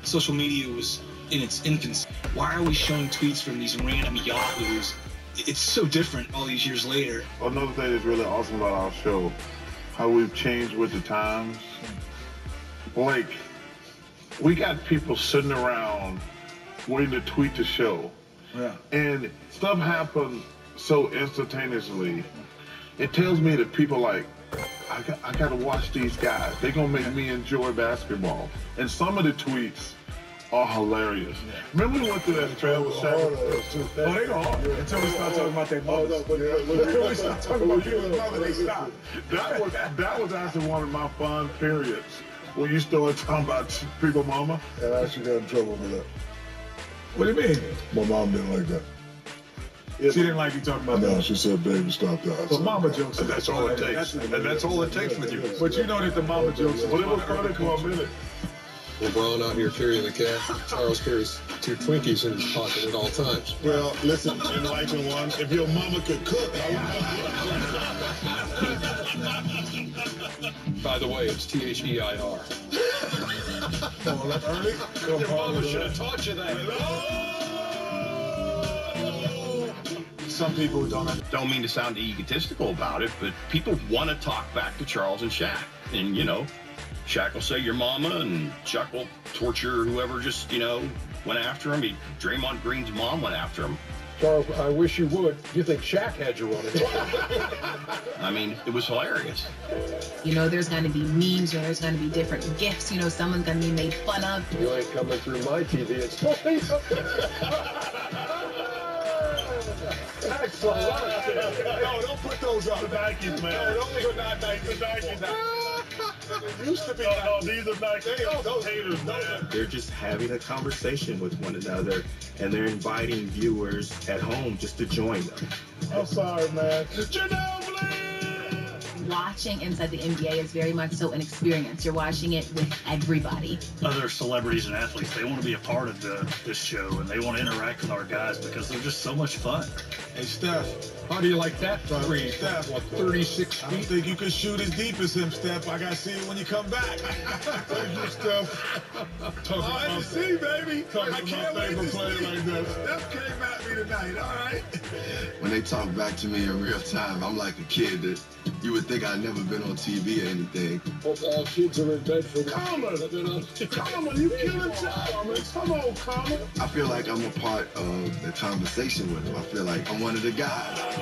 social media was in its infancy. Why are we showing tweets from these random yahoos? It's so different all these years later. Another thing that's really awesome about our show, how we've changed with the times. Like, we got people sitting around waiting to tweet the show. Yeah. And stuff happens so instantaneously. It tells me that people like, I gotta watch these guys. They're gonna make me enjoy basketball. And some of the tweets are hilarious. Yeah. Remember we went through that trail with Shaq? Oh, they go hard. Until we start talking about their mothers. Until we start talking about people's mother, they stop. That was actually one of my fun periods when you started talking about people's mama. And I actually got in trouble for that. What do you mean? My mom didn't like that. She didn't like you talking about that? No, she said, baby, stop that. But mama jokes. And that's all it takes. And that's all it takes with you. But you know that the mama jokes. But it was funny for a minute. LeBron out here carrying the cash. Charles carries 2 Twinkies in his pocket at all times. Well, listen, enlighten one. If your mama could cook, By the way, it's T-H-E-I-R. Oh, that's early? Your mama should have taught you that. Some people don't mean to sound egotistical about it, but people want to talk back to Charles and Shaq. And, you know, Shaq will say your mama, and Chuck will torture whoever just, you know, went after him. Draymond Green's mom went after him. Charles, I wish you would. You think Shaq had you running? I mean, it was hilarious. You know, there's going to be memes, or there's going to be different gifts. You know, someone's going to be made fun of. You ain't coming through my TV. It's excellent. No, don't put those up. Nikes, man. No, don't put that Nikes. It used to be. No, these are Nikes. Those haters, man. They're just having a conversation with one another, and they're inviting viewers at home just to join them. I'm sorry, man. Watching inside the NBA is very much so an experience. You're watching it with everybody. Other celebrities and athletes, they want to be a part of this show, and they want to interact with our guys because they're just so much fun. Hey, Steph. How do you like that? Steph, what, 36 I don't think you can shoot as deep as him, Steph. I got to see it when you come back. Thank you, Steph. I can see, baby. I can't wait to see. Like this. Steph came at me tonight, all right? When they talk back to me in real time, I'm like a kid that you would think I'd never been on TV or anything. All kids are in bed for Common, you killing time. Come on, Common. I feel like I'm a part of the conversation with them. I feel like I'm one of the guys.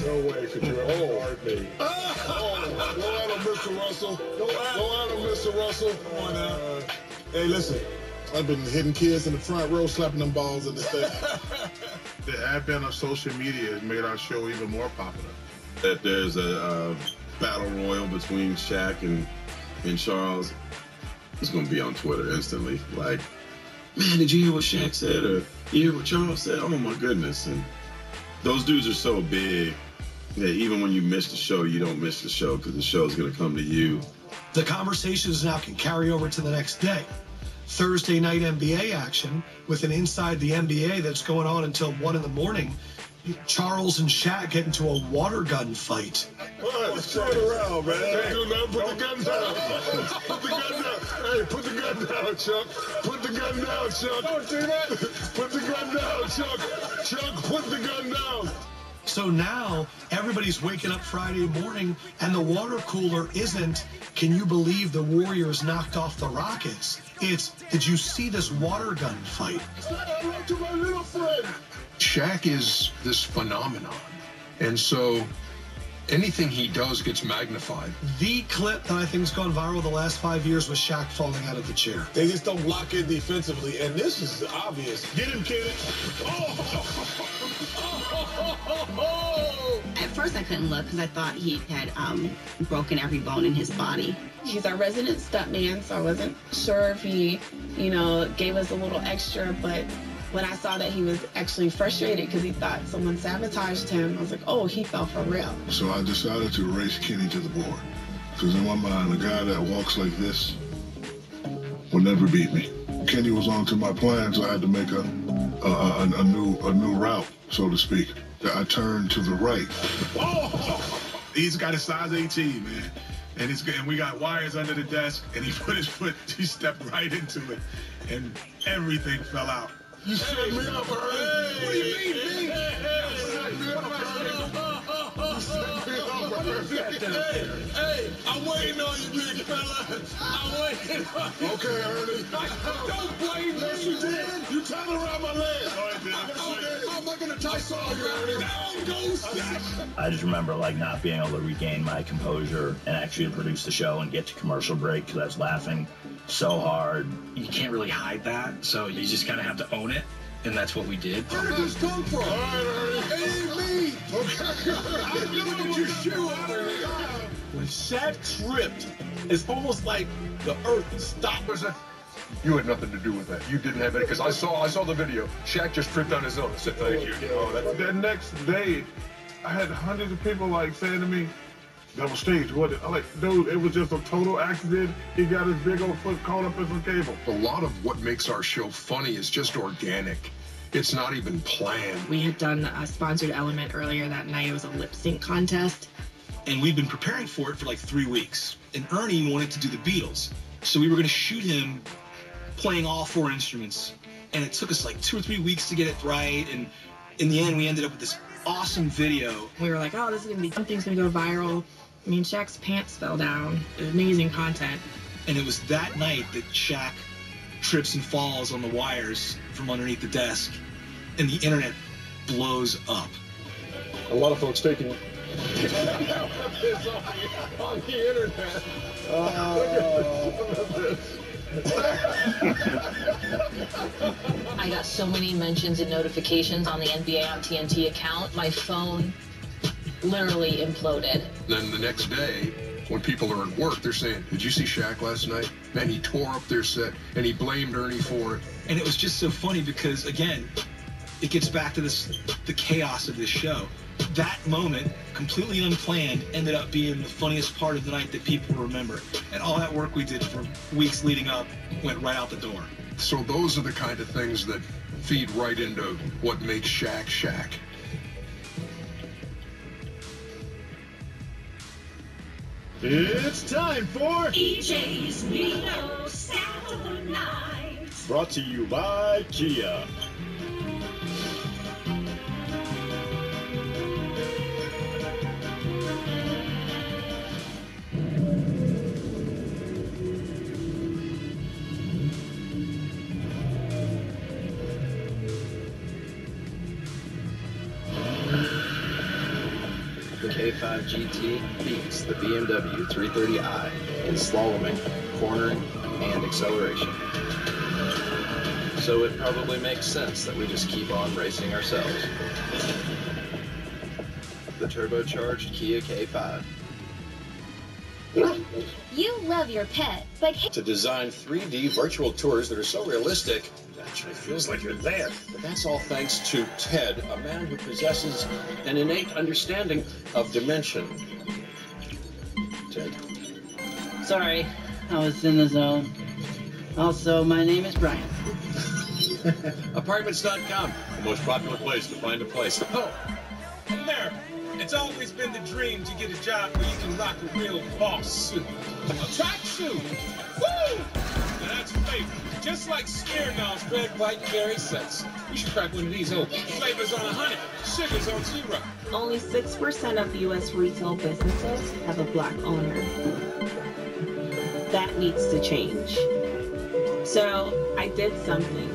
no way could you ever guard me. Go at him, Mr. Russell. Go at him, Mr. Russell. Come on now. Hey, listen. I've been hitting kids in the front row, slapping them balls in the face. The advent of social media has made our show even more popular. That there's a battle royal between Shaq and Charles. It's going to be on Twitter instantly. Like, man, did you hear what Shaq said? Or you hear what Charles said? Oh, my goodness. And those dudes are so big that even when you miss the show, you don't miss the show because the show's going to come to you. The conversations now can carry over to the next day. Thursday night NBA action with an Inside the NBA that's going on until 1 in the morning. Charles and Shaq get into a water gun fight. What? Turn around, man. Hey, do not put the gun down. Put the gun down. Hey, put the gun down, Chuck. Put the gun down, Chuck. Don't do that. Put the gun down, Chuck. Chuck, put the gun down. So now everybody's waking up Friday morning and the water cooler isn't, can you believe the Warriors knocked off the Rockets? It's, did you see this water gun fight? To my little friend. Shaq is this phenomenon. And so anything he does gets magnified. The clip that I think has gone viral the last 5 years was Shaq falling out of the chair. They just don't lock in defensively, and this is obvious. Get him, kid. At first, I couldn't look because I thought he had broken every bone in his body. He's our resident stuntman, so I wasn't sure if he, gave us a little extra, but when I saw that he was actually frustrated because he thought someone sabotaged him, I was like, oh, he fell for real. So I decided to race Kenny to the board. Because in my mind, a guy that walks like this will never beat me. Kenny was on to my plan, so I had to make a new route, so to speak. I turned to the right. Oh! He's got a size 18, man. and we got wires under the desk, and he put his foot, he stepped right into it, and everything fell out. You set me up, Ernie. What do you mean, me? You set me up, Hey, I'm waiting on you, big fella. I'm waiting on you. Okay, Ernie. Don't blame me. Yes, you did. You tied it around my leg. Oh, I did. How am I going to tie Saul you, Ernie? Down goes that. I just remember like not being able to regain my composure and actually produce the show and get to commercial break because I was laughing so hard. You can't really hide that, so you just kind of have to own it, and that's what we did. Where did this come from? All right, Ernie. It ain't me. Okay. I'm going to get your shoe out of here. When Shaq tripped, it's almost like the earth stopped. You had nothing to do with that. You didn't have it because I saw the video. Shaq just tripped on his own. I said, thank you. That next day, I had hundreds of people like saying to me, "That was staged, wasn't it?" I'm like, dude, it was just a total accident. He got his big old foot caught up in some cable. A lot of what makes our show funny is just organic. It's not even planned. We had done a sponsored element earlier that night. It was a lip sync contest. And we've been preparing for it for like 3 weeks. And Ernie wanted to do the Beatles. So we were going to shoot him playing all 4 instruments. And it took us like 2 or 3 weeks to get it right. And in the end, we ended up with this awesome video. We were like, oh, this is going to be something's going to go viral. I mean, Shaq's pants fell down. It was amazing content. And it was that night that Shaq trips and falls on the wires from underneath the desk. And the internet blows up. A lot of folks taking on the internet. I got so many mentions and notifications on the NBA on TNT account. My phone literally imploded. Then the next day, when people are at work, they're saying, did you see Shaq last night? Man, he tore up their set, and he blamed Ernie for it. And it was just so funny because, again, it gets back to the chaos of this show. That moment, completely unplanned, ended up being the funniest part of the night that people remember. And all that work we did for weeks leading up went right out the door. So those are the kind of things that feed right into what makes Shaq Shaq. It's time for EJ's Nino Saturday Night. Brought to you by Kia. The K5 GT beats the BMW 330i in slaloming, cornering, and acceleration. So it probably makes sense that we just keep on racing ourselves. The turbocharged Kia K5. You love your pet, but To design 3D virtual tours that are so realistic, it actually feels like you're there. But that's all thanks to Ted, a man who possesses an innate understanding of dimension. Ted. Sorry, I was in the zone. Also, my name is Brian. Apartments.com, the most popular place to find a place. Oh, America. It's always been the dream to get a job where you can rock a real boss suit. A tracksuit. Woo! Now that's flavor. Just like Smirnoff's Red, White, and Berry sets. We should crack one of these. Oh, flavors on 100, sugars on 0. Only 6% of U.S. retail businesses have a black owner. That needs to change. So I did something.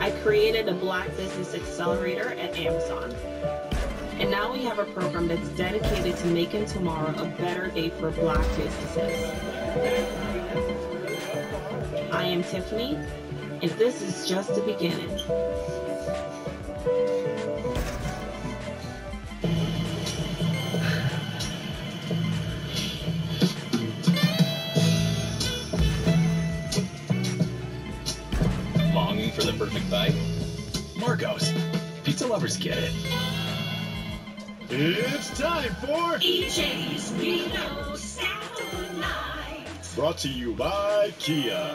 I created a Black Business Accelerator at Amazon. And now we have a program that's dedicated to making tomorrow a better day for Black businesses. I am Tiffany, and this is just the beginning. Longing for the perfect bite? Marco's. Pizza lovers get it. It's time for EJ's Nino Saturday Night. Brought to you by Kia.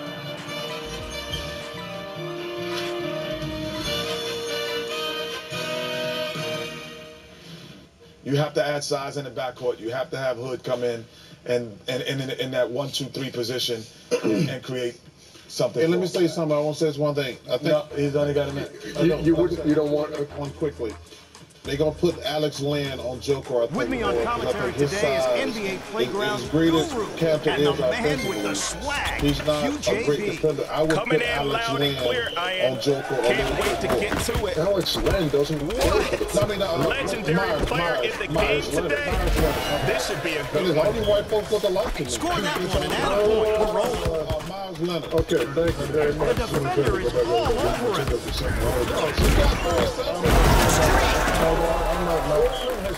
You have to add size in the backcourt. You have to have Hood come in and in that 1-2-3 position and create something. Hey, let me say something. I want to say this one thing. I think no, he's only got a minute. You don't want one quickly. They're going to put Alex Lynn on Joker. I think, with me on commentary today is NBA Playground guru and the man with the swag, he's not a great defender. I would put Alex Lynn on Joker. Can't wait to get to it. Alex Lynn doesn't work. Legendary player in the game today. This should be a good one. All these white folks look alike to me. Score that one and add a point. We're rolling. Miles Leonard. Okay, thank you very much. The defender is all over it.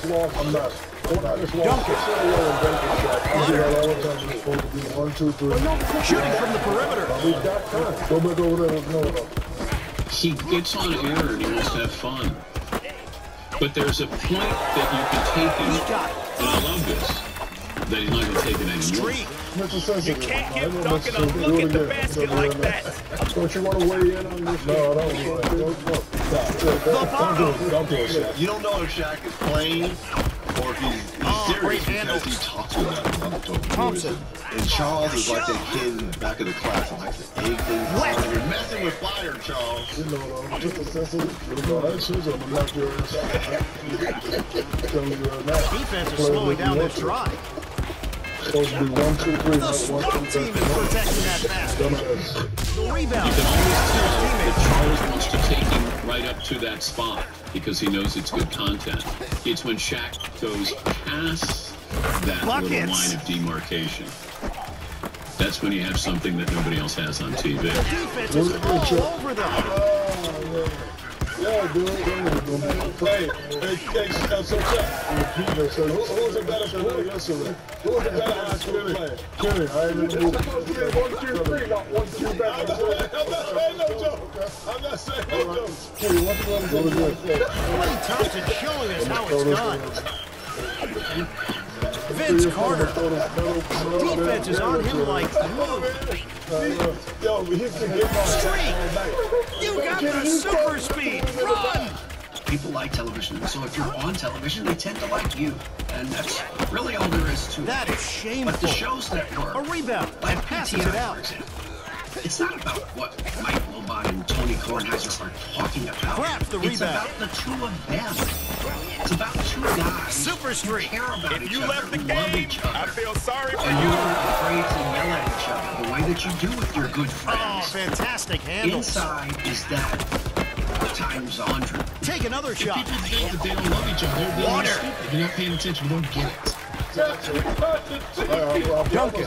I'm not. Shooting from the perimeter. Go back over there. He gets on air and he wants to have fun. But there's a point that you can take him, and I love this, that he's not going to take it anymore. You can't give Duncan a look at the basket like that. Don't you want to weigh in on this? No, I don't do it. You don't know if Shaq is playing or if he's serious because he talks about Thompson. And Charles is like that kid in the back of the class and likes to egg things. You're messing with fire, Charles. You know, just a sensitive. You know, that shoes on the left your Defense is slowing down this drive. Supposed to be 1-2-3. The swamp team is protecting that basket. The rebound. You can always tell that Charles wants to take him right up to that spot because he knows it's good content. It's when Shaq goes past that little line of demarcation. That's when you have something that nobody else has on TV. The defense is all over them. Yeah, dude. Hey, so check. So who's a better player yesterday? Who's a better high school player? Kenny, I ain't even moving. 1-2-3, not 1-2 I'm not saying no joke. Kenny, what's going to do? Klay Thompson showing us how it's done. Vince Carter. Defense is on him like glue. Yo, he's been getting on streak. You got the super speed. Run. People like television, so if you're on television, they tend to like you. And that's really all there is to it. That is shameful. But the shows that work, a rebound, like and passes it out. For example, it's not about what Mike Lobot and Tony Kornheiser are talking about. Grabs the rebound. It's about the two of them. It's about two guys super streak. Who care about if each you other, left the who game, love each other. I feel sorry for and you. you're not afraid to yell at each other the way that you do with your good friends. Oh, fantastic handles. Inside is that times 100. Take another shot. People think that they don't love each other. They're being stupid. You're not paying attention. You don't get it. Duncan.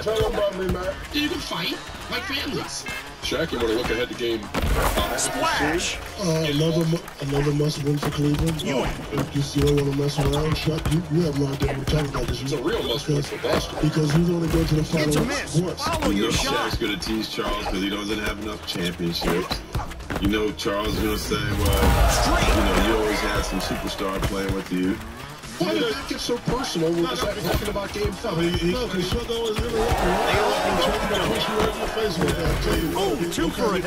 Tell him about me, man. You can fight like families. Shaq, you want to look ahead to game 5? Splash! Another must-win for Cleveland. If you still want to mess around, Shaq, you have no idea what we're talking about. It's a real must-win for Boston. Because he's going to go to the finals once. Follow your shot. Shaq's going to tease Charles because he doesn't have enough championships. You know, Charles is going to say, well, you always had some superstar playing with you. Why did that get so personal when we're talking about game 5? No, because Chuck always interrupts me. Oh, 2 for $1.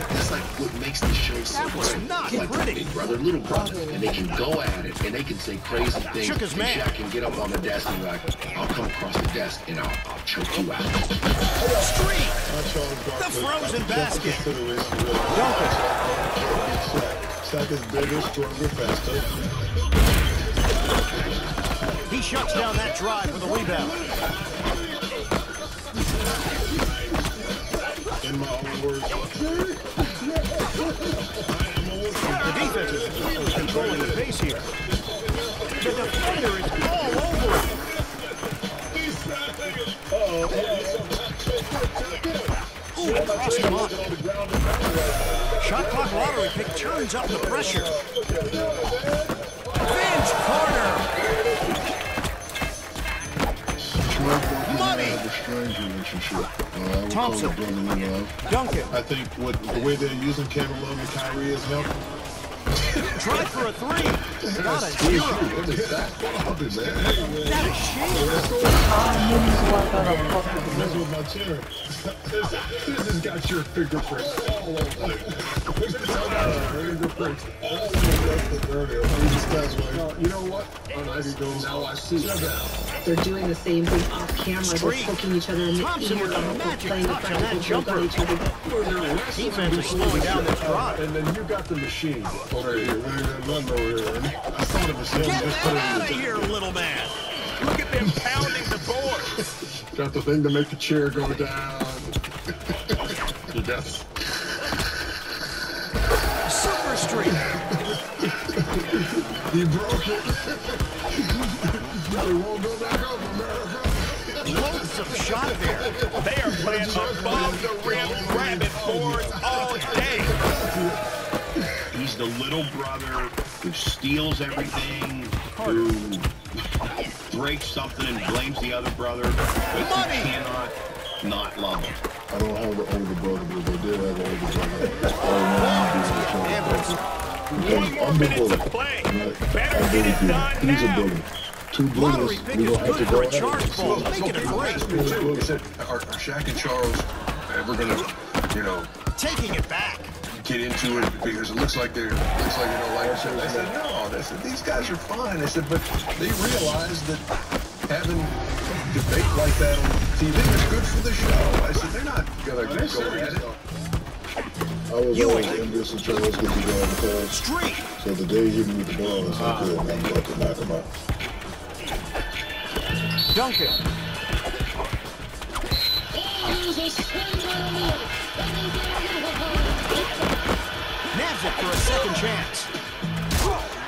That's like what makes the show so great. Not like pretty. Big brother, little brother, and they can go at it, and they can say crazy things. Shook his and man. Shaq can get up on the desk and be like, I'll come across the desk and I'll choke you out. Streak! The frozen basket. Duncan. Shaq is bigger, stronger, faster. He shuts down that drive with a rebound. In my own words. The defense is controlling the pace here. The defender is all over it. Ooh, crossed him up. Shot clock lottery pick turns up the pressure. Vince Carter. Money. Have a strange relationship. Thompson. Duncan. I think the way they're using Kevin Love and Kyrie is helping. Try for a three. Not a zero. What is that? What is that? That a shame. This was my chair. This has got your fingerprints all over it. Fingerprints all over it. You know what? Now I see. They're doing the same thing off camera. They're poking each other in the Thompson ear. with a magic playing touch in on front that of jumper. each other. Defense is slowing down this drive. And then you got the machine over here. I saw the machine. Get Just that put it out in of the here, little man. Look at them pounding the board. Got the thing to make the chair go down. You got Super Street. You broke it. You won't go back up, America. Lonesome shot there. They are playing above the rim rabbit boards all day. He's the little brother who steals everything, who breaks something and blames the other brother, but you cannot not love him. I don't have an older brother, but I did have an older brother. One more minute to play. Better get it done He's a now. bully. Two Lottery bullies. pick We is don't have to good go for a at it. charge ball. Make it a great. He said, are Shaq and Charles ever going to, Taking it back. get into it because it looks like they're, like I said, no, they said, these guys are fine. I said, but they realize that having debate like that on TV is good for the show. I said, they're not going to go at it. I was always envious of Charles because he got on the call. Street. So the day he hit me with the ball, it's like, good, I'm about to knock him out. Duncan. Nabs it for a second chance.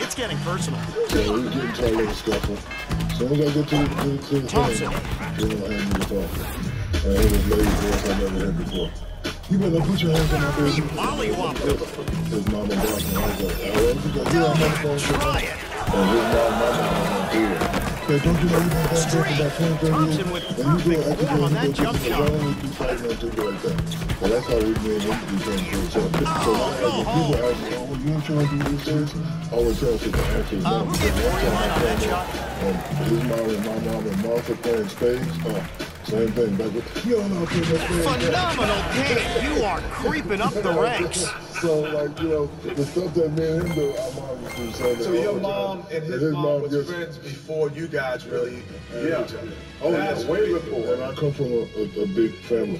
It's getting personal. So he's getting to a little scuffle. As soon as I get to the Thompson. he don't hand me the phone. And it was lady voice I never heard before. You better put your hands on my face. His mama blocked me. I was like, I'm on the phone. Try it. And his mama do it. Hey, don't you know you got that joke about 20, 30 Thompson with perfect form on that jump shot. I don't keep fighting on people like that. But that's how we made him become so when people ask me, oh, you ain't trying to do this, I always tell people, actually, no. We'll get more in line on that shot. His mom and my mom and Martha playing spades, same thing. Back with, you don't know how to play spades. Phenomenal game. You are creeping up the ranks. So, like, you know, the stuff that me and him do, our mom used to do something. So your mom and his mom was friends before you guys really knew each other. Oh, yeah, way before. And I come from a big family,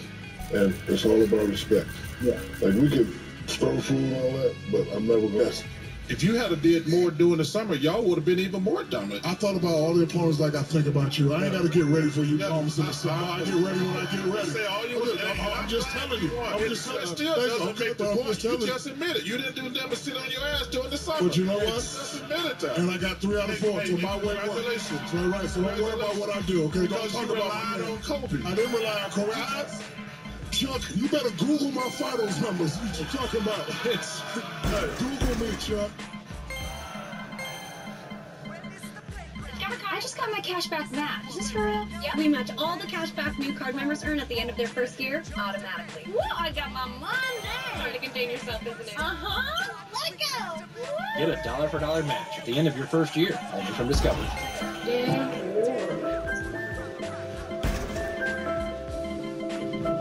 and it's all about respect. Yeah. Like, we could throw food and all that, but I'm never best. If you had did more during the summer, y'all would have been even more dominant. I thought about all the opponents like I think about you. I ain't got to get ready for you, Thomas in the summer. I get ready when I get ready. I'm just telling you. I'm just telling you. Still doesn't make the point. You just admit it. You didn't do nothing but sit on your ass during the summer. But you know what? Just admit it. And I got 3 out of 4, so my way works. So right, so don't worry about what I do, okay? Don't talk about me. on Kobe. I didn't rely on Kobe. Chuck, you better Google my finals numbers. What you talking about? Google me, Chuck. I just got my cashback match. Is this for real? Yeah. We match all the cashback new card members earn at the end of their first year automatically. Whoa, I got my money! Hard to contain yourself, isn't it? Uh-huh. Let go! Get a dollar for dollar match at the end of your first year, only from Discovery. Yeah.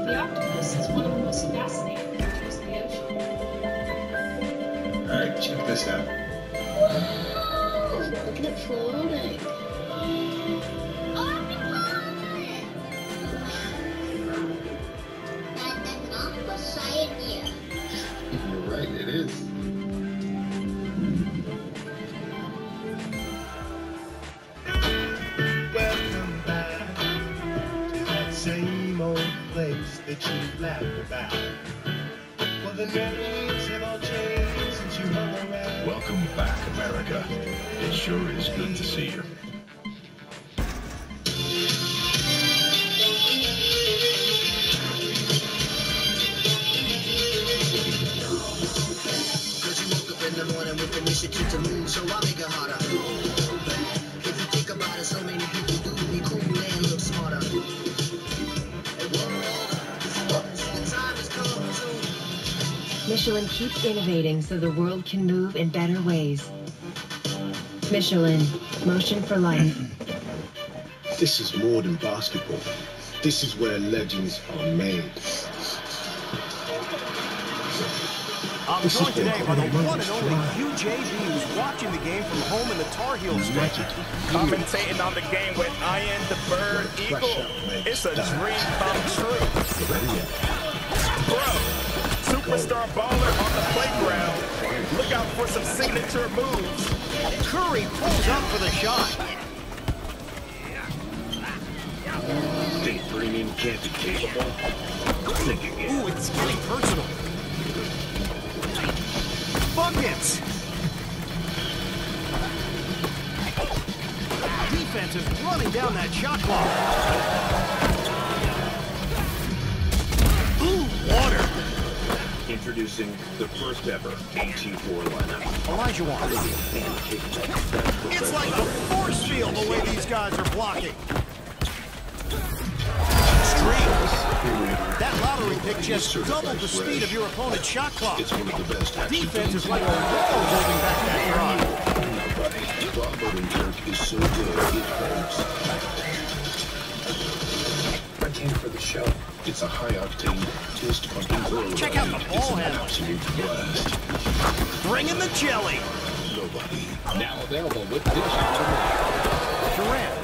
The octopus is one of the most fascinating creatures in the ocean. Alright, check this out. Look at it floating. You're right, it is. Welcome back to that same old place that you laughed about. Well, the names have all changed since you hung around. Welcome back, America. It sure is good to see you. In the morning with initiative to move, so I make it harder. If you think about it, so many people do be cool and look smarter. The time has come to Michelin keeps innovating so the world can move in better ways. Michelin, motion for life. This is more than basketball. This is where legends are made. I'm joined today by the one and only QJB, who's watching the game from home in the Tar Heel Stadium. Commentating on the game with Ian the Bird Eagle. It's a dream come true. Bro, superstar baller on the playground. Look out for some signature moves. Curry pulls up for the shot. Think premium can't be capable. Ooh, it's getting personal. Buckets! Defense is running down that shot clock. Ooh, water! Introducing the first ever AT4 lineup. Elijah Wan. It's like a force field the way these guys are blocking. That lottery pick just doubled the speed of your opponent's shot clock. It's one of the best. Defense is like a wall holding back that drive. Robert and Dirk is so good, it hurts. I came for the show. It's a high-octane, twist-pumping whirl. Check out the ball handle. Absolute blast. Bring in the jelly. Nobody. Now available with this. Durant.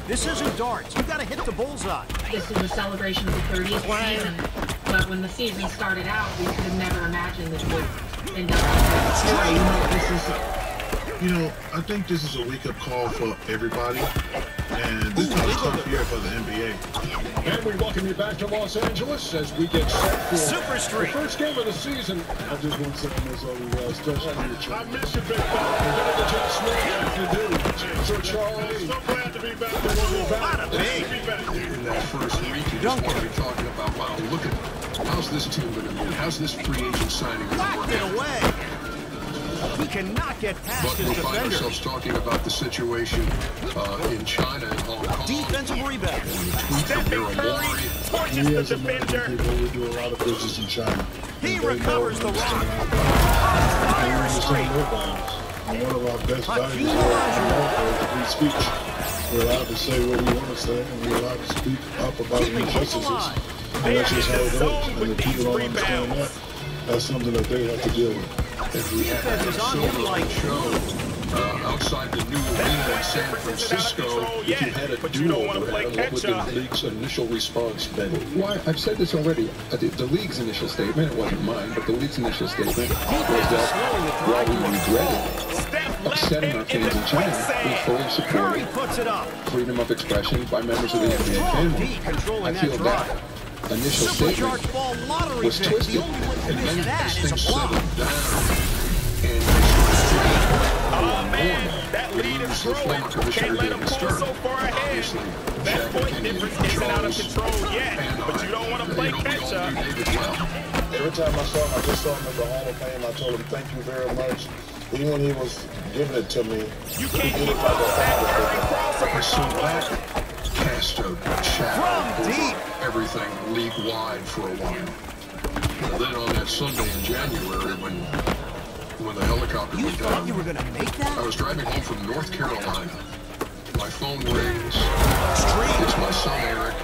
This isn't darts. You gotta hit the bullseye. This is a celebration of the 30th season. But when the season started out, we could have never imagined this would end up. I think this is a wake-up call for everybody. And this is a tough year for the NBA. And we welcome you back to Los Angeles as we get set for Super Street. The first game of the season. I just want to say this over guys. I miss you, big fella. What John Smith have to do? So Charles, so glad to be back. In that first week, you just want to be talking about, wow, look at how's this team going to be? How's this free agent signing going to work? Whacked it away. He cannot get past But his we'll find defender. ourselves talking about the situation in China and Hong Kong. Defensive rebound. Stephen Curry torches the defender. We do a lot of business in China. He recovers the rock. Fire straight. One of our best values is free speech. We're allowed to say what we want to say, and we're allowed to speak up about injustices. And that's just how it goes. And if people don't understand that, that's something that they have to deal with. Defense is on him like outside the new arena in San Francisco. If you had a do-over, what would the league's initial response been? Well, I've said this already. The league's initial statement, it wasn't mine, but the league's initial statement was that while we regretted upsetting our fans in China, we fully supported freedom of expression by members of the NBA family. I feel that initial statement was twisted, and then as things settled down, and that lead is growing. Can't let him pull so far ahead. That point difference isn't out of control yet, but you don't want to play catch up. Every time I saw him, I just saw him at the Hall of Fame. I told him, thank you very much. Even when he was giving it to me, you can't keep up with that Curry crossover. Castro, Shaq, deep. Everything league-wide for a while. And then on that Sunday in January, when the helicopter went down, you were gonna make that? I was driving home from North Carolina. My phone rings. It's my son Eric,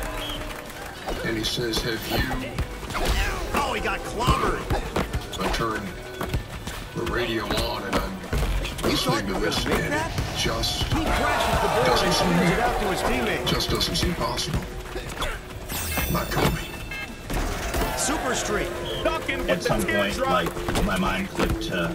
and he says, "Have you?" Oh, he got clobbered. I turn the radio on, and I'm listening to this, and it just doesn't seem possible. Not Kobe. Super Street. At some point, like, my mind clicked to,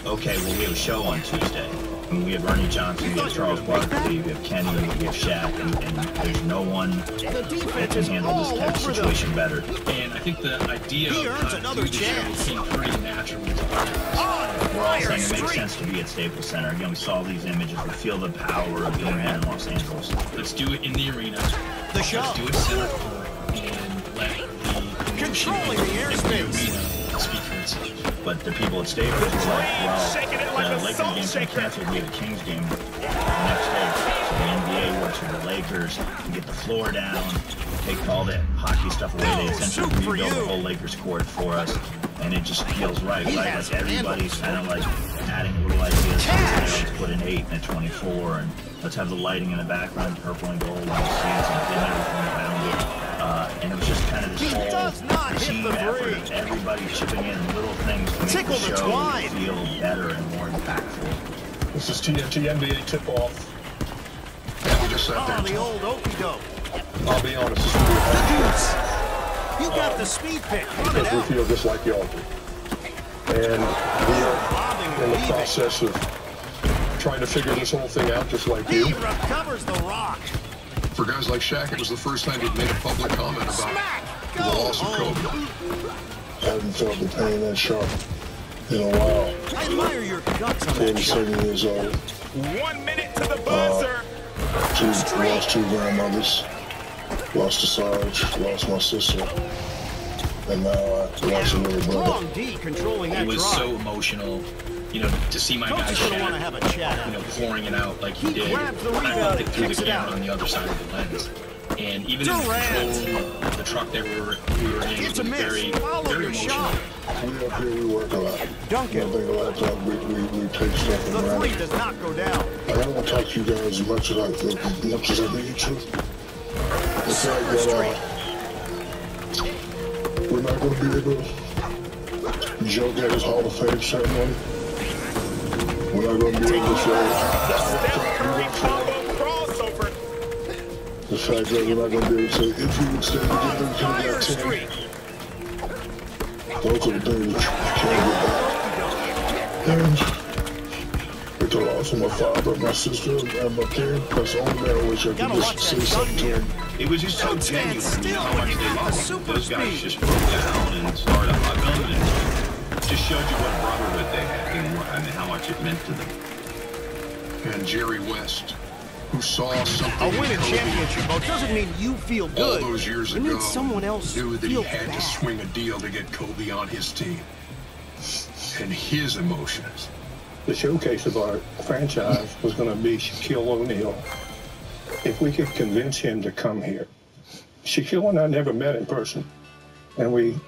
okay, well, we have a show on Tuesday. I mean, we have Ernie Johnson, we have Charles Barkley, we have Kenny, we have Shaq, and there's no one that can handle this type of situation better. And I think the idea of another chance came pretty naturally to us. We're all saying it makes sense to be at Staples Center. Again, we saw these images, we feel the power of being in Los Angeles. Let's do it in the arena. The show. Let's do it center court and let the controlling the airspace speak for itself. But the people at Staples were like, well, the Lakers game's been canceled. We have a Kings game the next day. So NBA, works with the Lakers, to get the floor down, take all that hockey stuff away. They essentially rebuild the whole Lakers court for us, and it just feels right, right? Like everybody's kind of like adding little ideas. Let's put an 8 and a 24, and let's have the lighting in the background, purple and gold on the seats, and then everything around it. And it was just kind of this whole team effort of everybody chipping in little things to make the show feel better and more impactful. This is TNT NBA tip-off. And we just sat there. The old okey-doke. I'll be honest. The Deuce. You got the speed pick. Because we feel just like y'all do. And we are in the process of trying to figure this whole thing out just like you. He recovers the rock. For guys like Shaq, it was the first time he'd made a public comment about the loss of Kobe. I haven't felt the pain that sharp in a while. I admire your guts on 47 years old. 1 minute to the buzzer. Lost 2 grandmothers. Lost a Sarge. Lost my sister. And now I lost a little brother. Strong D controlling that It was drive. so emotional, you know, to see my guy Shaq, you know, pouring it out like he did. I felt it through the camera on the other side of the lens. And even in the control of the truck that we were in, it was very, very emotional. We up here, we work a lot. Duncan. I think a lot of times we take stuff for The granted. 3 does not go down. I don't want to talk to you guys as much as I need to. The fact that we're not going to be able to joke at his Hall of Fame ceremony. We're not going to be able to say the fact that we're not going to be able to say if we would stay together, we could have got 10. Those are the things you can't get back. And with the loss of my father, my sister, and my kid, that's the only way I wish I could just say something to him. It was just so genuine how much they loved him. Those guys just broke down and started hugging and just showed you what brotherhood they had and how much it meant to them. And Jerry West, who saw something. A winning championship vote doesn't mean you feel good. All those years it ago, means someone else knew that he feels had bad. to swing a deal to get Kobe on his team. And his emotions. The showcase of our franchise was going to be Shaquille O'Neal. If we could convince him to come here. Shaquille and I never met in person, and we